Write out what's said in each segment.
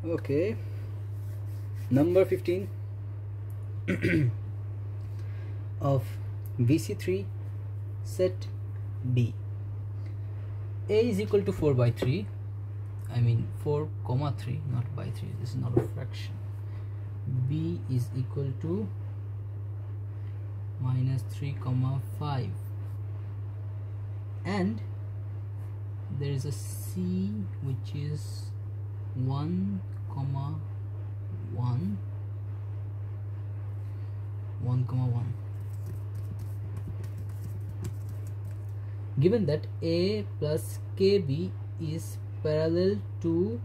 Okay, number 15 of VC3 set B. A is equal to 4 by 3. I mean 4 comma 3, not by 3. This is not a fraction. B is equal to minus 3 comma 5, and there is a C which is 1 comma 1, 1 comma 1. Given that A plus KB is parallel to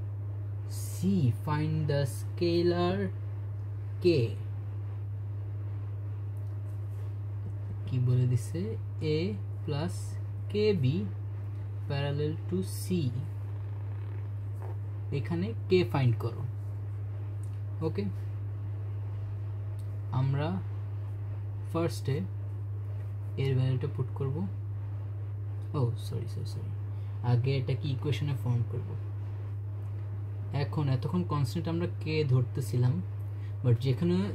C, find the scalar K. কি বলে দিছে A plus KB parallel to C, এখানে K find করো। ওকে, আমরা ফার্স্টে এর ভ্যালুটা put করব। ও সরি, আগে এটা কি ইকুয়েশনে ফর্ম করব। এতক্ষণ কনস্ট্যান্ট আমরা কে ধরতেছিলাম, বাট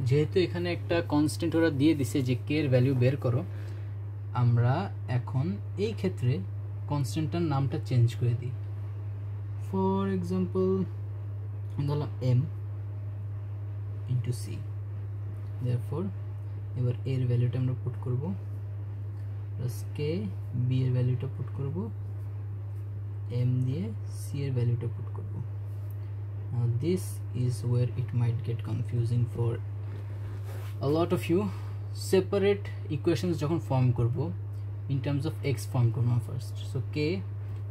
যেহেতু এখানে একটা কনস্ট্যান্ট ওরা দিয়ে দিছে যে কে এর ভ্যালু বের করো, আমরা এখন এই ক্ষেত্রে কনস্ট্যান্টটার নামটা চেঞ্জ করে দিই। ফর এক্সাম্পল ধরলাম এম ইন্টু সি। দেয়ারফর এবার এর ভ্যালুটা আমরা পুট করব, প্লাস কে, বি এর ভ্যালুটা পুট করব, এম দিয়ে সি এর ভ্যালুটা পুট করব। Now this is where it might get confusing for a lot of you. Separate equations যখন ফর্ম করব, in terms of x form করব first. So k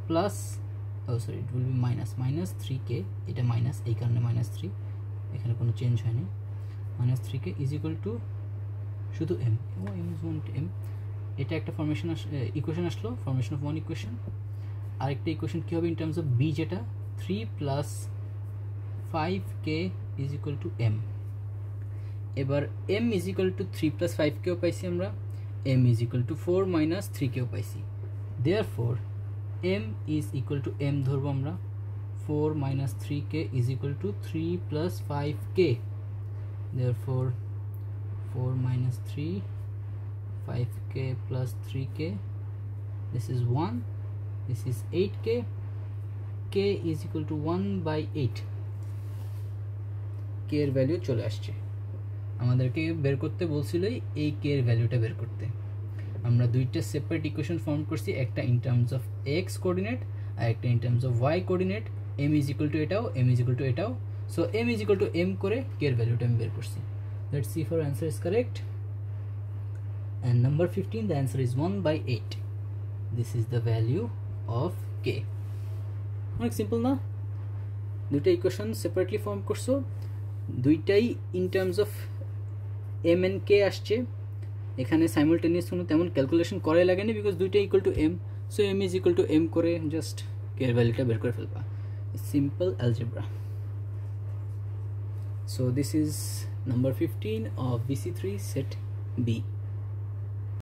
plus it will be minus 3k, এটা minus এই কারণে -3, এখানে কোনো change হয়নি। -3k is equal to শুধু m, m, এটা একটা ফর্মেশন ইকুয়েশন আসলো, ফর্মেশন অফ ওয়ান ইকুয়েশন। আরেকটা ইকুয়েশন কি হবে ইন টার্মস অফ b, যেটা 3 plus 5k is equal to m। এবার m is equal to 3 plus 5k ও পাইছি আমরা, m is equal to 4 minus 3k ও পাইছি। therefore m is equal to m ধরবো আমরা, 4 minus 3k is equal to 3 plus 5k। therefore 4 minus 3, 5k plus 3k, this is 1, this is 8k, k is equal to 1 by 8। k এর value চলে আসছে। আমাদেরকে বের করতে বলছিল এই k এর ভ্যালুটা বের করতে। আমরা দুইটা সেপারেট ইকুয়েশন ফর্ম করছি, একটা in terms of x coordinate আর একটা in terms of y coordinate. m is equal to এটাও, m ইজ ইকুয়াল টু এটাও। সো m is equal to m করে k এর ভ্যালুটা আমি বের করছি। Let's see for answer is correct, and number 15 the answer is 1 by 8. this is the value of k। অনেক সিম্পল না? দুইটা ইকুয়েশন সেপারেটলি ফর্ম করছো, দুইটাই in terms of m and k আসছে। এখানে সাইমালটেনিয়াস কোনো তেমন ক্যালকুলেশন করাই লাগেনি, বিকজ দুইটা equal to m। So m is equal to m করে জাস্ট k এর ভ্যালুটা বের করে ফেলবা। Simple algebra. So this is number 15 of VC3 set B.